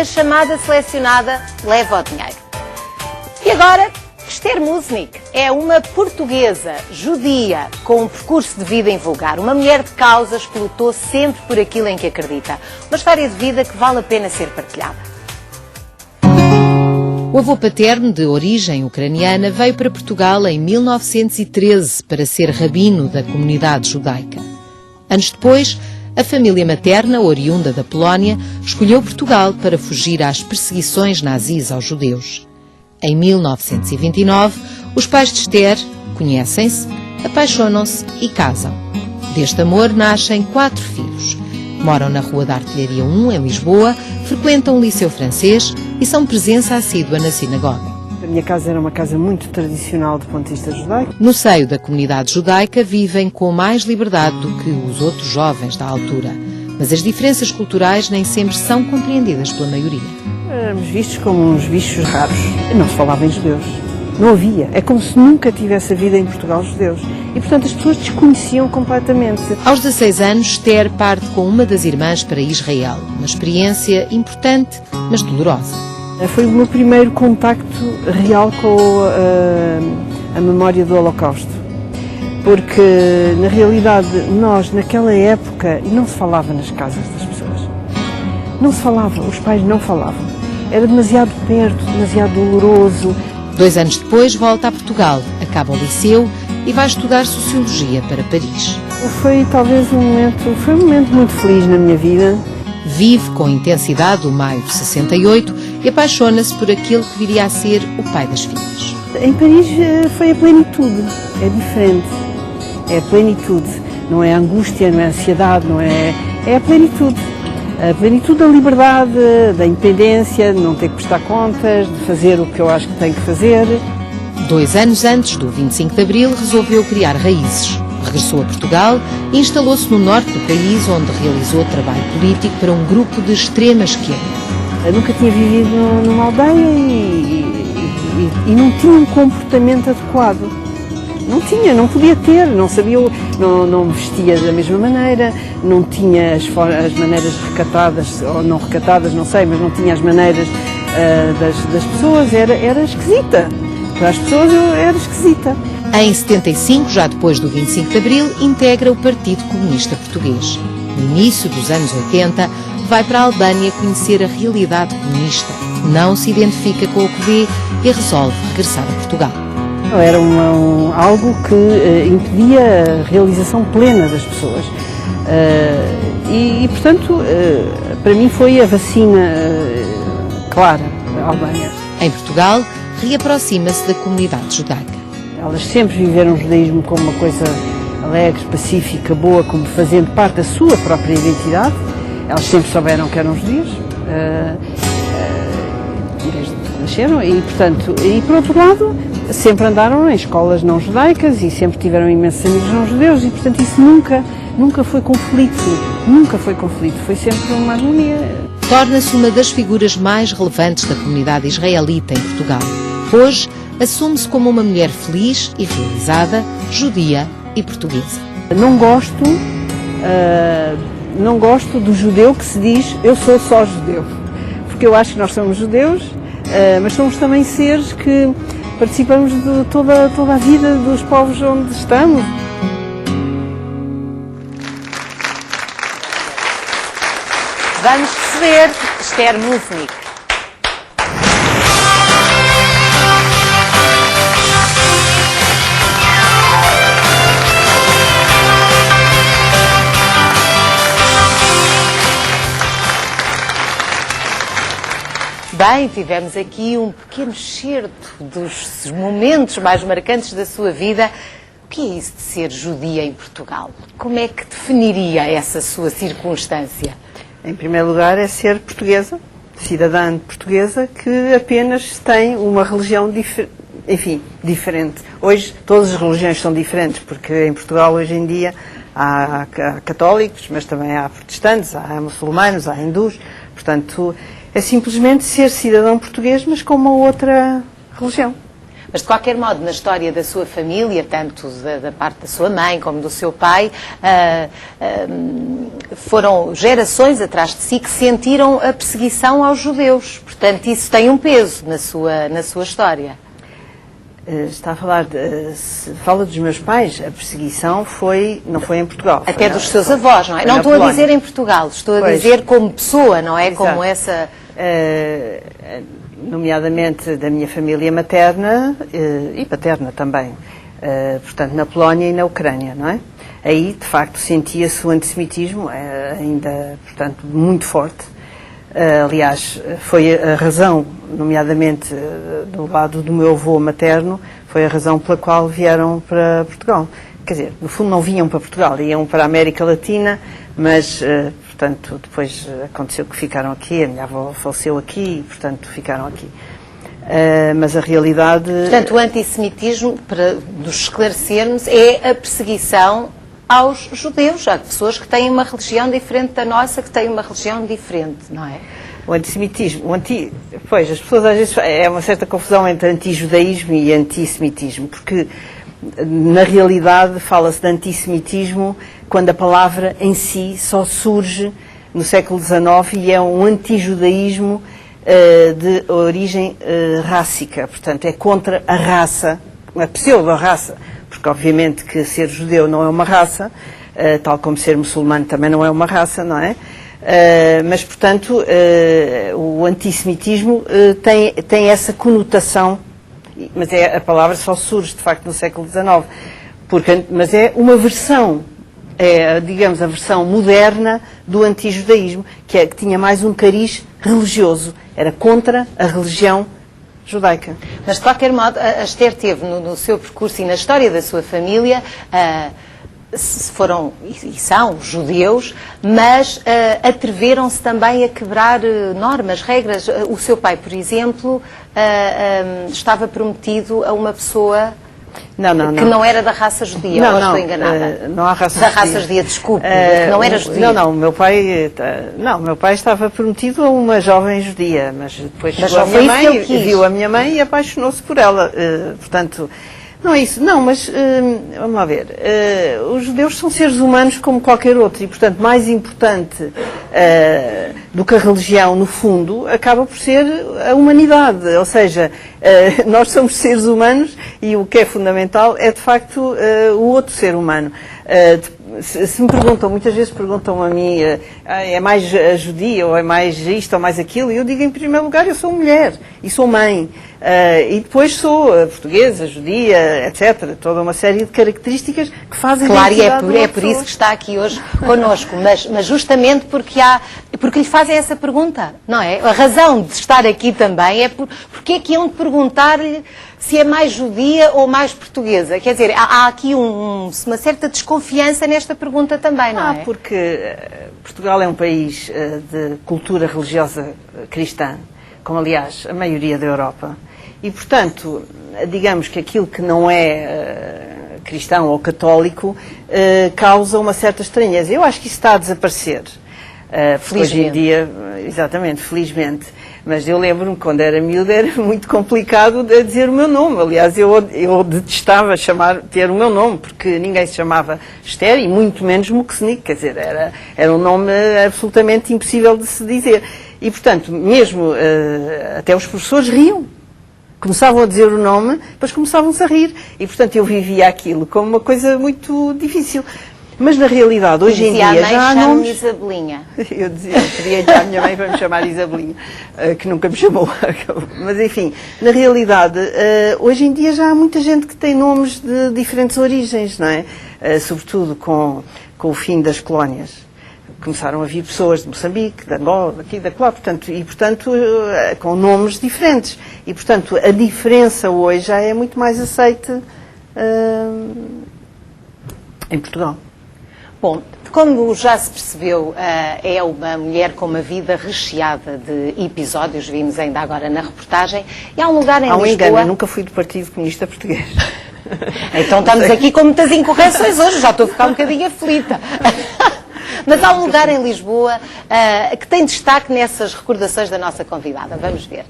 a chamada selecionada leva o dinheiro. E agora, Esther Musnik é uma portuguesa judia com um percurso de vida invulgar. Uma mulher de causas que lutou sempre por aquilo em que acredita. Uma história de vida que vale a pena ser partilhada. O avô paterno, de origem ucraniana, veio para Portugal em 1913 para ser rabino da comunidade judaica. Anos depois, a família materna, oriunda da Polónia, escolheu Portugal para fugir às perseguições nazis aos judeus. Em 1929, os pais de Esther conhecem-se, apaixonam-se e casam. Deste amor nascem 4 filhos. Moram na Rua da Artilharia 1, em Lisboa, frequentam o Liceu Francês e são presença assídua na sinagoga. A minha casa era uma casa muito tradicional do ponto de vista judaico. No seio da comunidade judaica vivem com mais liberdade do que os outros jovens da altura, mas as diferenças culturais nem sempre são compreendidas pela maioria. Éramos vistos como uns bichos raros. Não se falava em judeus. Não havia. É como se nunca tivesse havido em Portugal judeus. E, portanto, as pessoas desconheciam completamente. Aos 16 anos, Esther parte com uma das irmãs para Israel. Uma experiência importante, mas dolorosa. Foi o meu primeiro contacto real com a memória do Holocausto. Porque, na realidade, nós, naquela época, não se falava nas casas das pessoas. Não se falava, os pais não falavam. Era demasiado perto, demasiado doloroso. 2 anos depois, volta a Portugal, acaba o liceu e vai estudar Sociologia para Paris. Foi talvez um momento muito feliz na minha vida. Vive com intensidade o maio de 68 e apaixona-se por aquele que viria a ser o pai das filhas. Em Paris foi a plenitude, é diferente. É a plenitude, não é a angústia, não é a ansiedade, é a plenitude. A plenitude da liberdade, da independência, de não ter que prestar contas, de fazer o que eu acho que tenho que fazer. 2 anos antes do 25 de Abril, resolveu criar raízes. Regressou a Portugal e instalou-se no norte do país, onde realizou trabalho político para um grupo de extrema esquerda. Eu nunca tinha vivido numa aldeia e não tinha um comportamento adequado. Não tinha, não podia ter, não sabia, não me vestia da mesma maneira, não tinha as maneiras recatadas, ou não recatadas, não sei, mas não tinha as maneiras das pessoas, era esquisita. Para as pessoas eu era esquisita. Em 75, já depois do 25 de Abril, integra o Partido Comunista Português. No início dos anos 80, vai para a Albânia conhecer a realidade comunista. Não se identifica com o que vê e resolve regressar a Portugal. Era algo que impedia a realização plena das pessoas. Portanto, para mim foi a vacina clara, a Albânia. Em Portugal, reaproxima-se da comunidade judaica. Elas sempre viveram o judaísmo como uma coisa alegre, pacífica, boa, como fazendo parte da sua própria identidade. Elas sempre souberam que eram judias, desde que nasceram, e, portanto, e por outro lado, sempre andaram em escolas não judaicas e sempre tiveram imensos amigos não judeus e, portanto, isso nunca foi conflito, foi sempre uma harmonia. Torna-se uma das figuras mais relevantes da comunidade israelita em Portugal. Hoje, assume-se como uma mulher feliz e realizada, judia e portuguesa. Não gosto do judeu que se diz eu sou só judeu, porque eu acho que nós somos judeus, mas somos também seres que participamos de toda a vida dos povos onde estamos. Vamos perceber Esther Musnik. Bem, tivemos aqui um pequeno excerto dos momentos mais marcantes da sua vida. O que é isso de ser judia em Portugal? Como é que definiria essa sua circunstância? Em primeiro lugar é ser portuguesa, cidadã portuguesa, que apenas tem uma religião diferente. Hoje todas as religiões são diferentes, porque em Portugal hoje em dia há católicos, mas também há protestantes, há muçulmanos, há hindus, portanto é simplesmente ser cidadão português, mas com uma outra religião. Mas, de qualquer modo, na história da sua família, tanto da parte da sua mãe como do seu pai, foram gerações atrás de si que sentiram a perseguição aos judeus. Portanto, isso tem um peso na sua história. Está a falar, fala dos meus pais, a perseguição não foi em Portugal. Até dos seus avós, não é? Não estou a dizer em Portugal, estou a dizer como pessoa, não é? Exato. Como essa... nomeadamente da minha família materna e paterna também, portanto, na Polónia e na Ucrânia, não é? Aí, de facto, sentia-se o antissemitismo ainda, portanto, muito forte. Aliás, foi a razão, nomeadamente do lado do meu avô materno, foi a razão pela qual vieram para Portugal. Quer dizer, no fundo não vinham para Portugal, iam para a América Latina, mas, portanto, depois aconteceu que ficaram aqui, a minha avó faleceu aqui e, portanto, ficaram aqui. Mas a realidade... Portanto, o antissemitismo, para nos esclarecermos, é a perseguição aos judeus, há pessoas que têm uma religião diferente da nossa, que têm uma religião diferente, não é? O antissemitismo, pois, as pessoas às vezes, é uma certa confusão entre antijudaísmo e antissemitismo, porque na realidade fala-se de antissemitismo quando a palavra em si só surge no século XIX e é um antijudaísmo de origem rássica, portanto é contra a raça, a pseudo-raça, porque obviamente que ser judeu não é uma raça, tal como ser muçulmano também não é uma raça, não é? Mas, portanto, o antissemitismo tem essa conotação, mas a palavra só surge, de facto, no século XIX, mas é uma versão, digamos, a versão moderna do antijudaísmo, que tinha mais um cariz religioso, era contra a religião judaica. Mas, de qualquer modo, a Esther teve no seu percurso e na história da sua família, foram e são judeus, mas atreveram-se também a quebrar normas, regras. O seu pai, por exemplo, estava prometido a uma pessoa que não era da raça judia, ou estou enganada? Não há raça da judia. Raça judia, desculpe, que não era judia. Não, meu pai estava prometido a uma jovem judia, mas depois chegou a minha mãe, viu a minha mãe e apaixonou-se por ela, portanto... Não é isso, não, mas vamos lá ver, os judeus são seres humanos como qualquer outro e, portanto, mais importante do que a religião, no fundo, acaba por ser a humanidade, ou seja, nós somos seres humanos e o que é fundamental é, de facto, o outro ser humano. Se me perguntam, muitas vezes perguntam a mim, é mais judia ou é mais isto ou mais aquilo, e eu digo, em primeiro lugar, eu sou mulher e sou mãe. E depois sou portuguesa, judia, etc. Toda uma série de características que fazem... Claro, e é por isso que está aqui hoje connosco, mas justamente porque lhe fazem essa pergunta, não é? A razão de estar aqui também é porque é que iam perguntar-lhe se é mais judia ou mais portuguesa. Quer dizer, há aqui uma certa desconfiança nesta pergunta também, não é? Porque Portugal é um país de cultura religiosa cristã, como aliás a maioria da Europa. E, portanto, digamos que aquilo que não é cristão ou católico causa uma certa estranheza. Eu acho que isso está a desaparecer. Hoje em dia, exatamente, felizmente. Mas eu lembro-me, quando era miúda, era muito complicado de dizer o meu nome. Aliás, eu detestava ter o meu nome, porque ninguém se chamava Esther, e muito menos Muxnik. Quer dizer, era um nome absolutamente impossível de se dizer. E, portanto, mesmo até os professores riam. Começavam a dizer o nome, depois começavam-se a rir. E, portanto, eu vivia aquilo como uma coisa muito difícil. Mas, na realidade, hoje em dia já há nomes... Isabelinha. Eu queria-lhe à minha mãe para me chamar Isabelinha, que nunca me chamou. Mas, enfim, na realidade, hoje em dia já há muita gente que tem nomes de diferentes origens, não é? Sobretudo com o fim das colónias. Começaram a vir pessoas de Moçambique, de Angola, daqui, daquela, portanto, com nomes diferentes. E, portanto, a diferença hoje já é muito mais aceite em Portugal. Bom, como já se percebeu, é uma mulher com uma vida recheada de episódios, vimos ainda agora na reportagem, e há um lugar em Lisboa... Há um engano, eu nunca fui do Partido Comunista Português. Então estamos aqui com muitas incorreções hoje, já estou a ficar um bocadinho aflita. Mas há um lugar em Lisboa que tem destaque nessas recordações da nossa convidada. Vamos ver.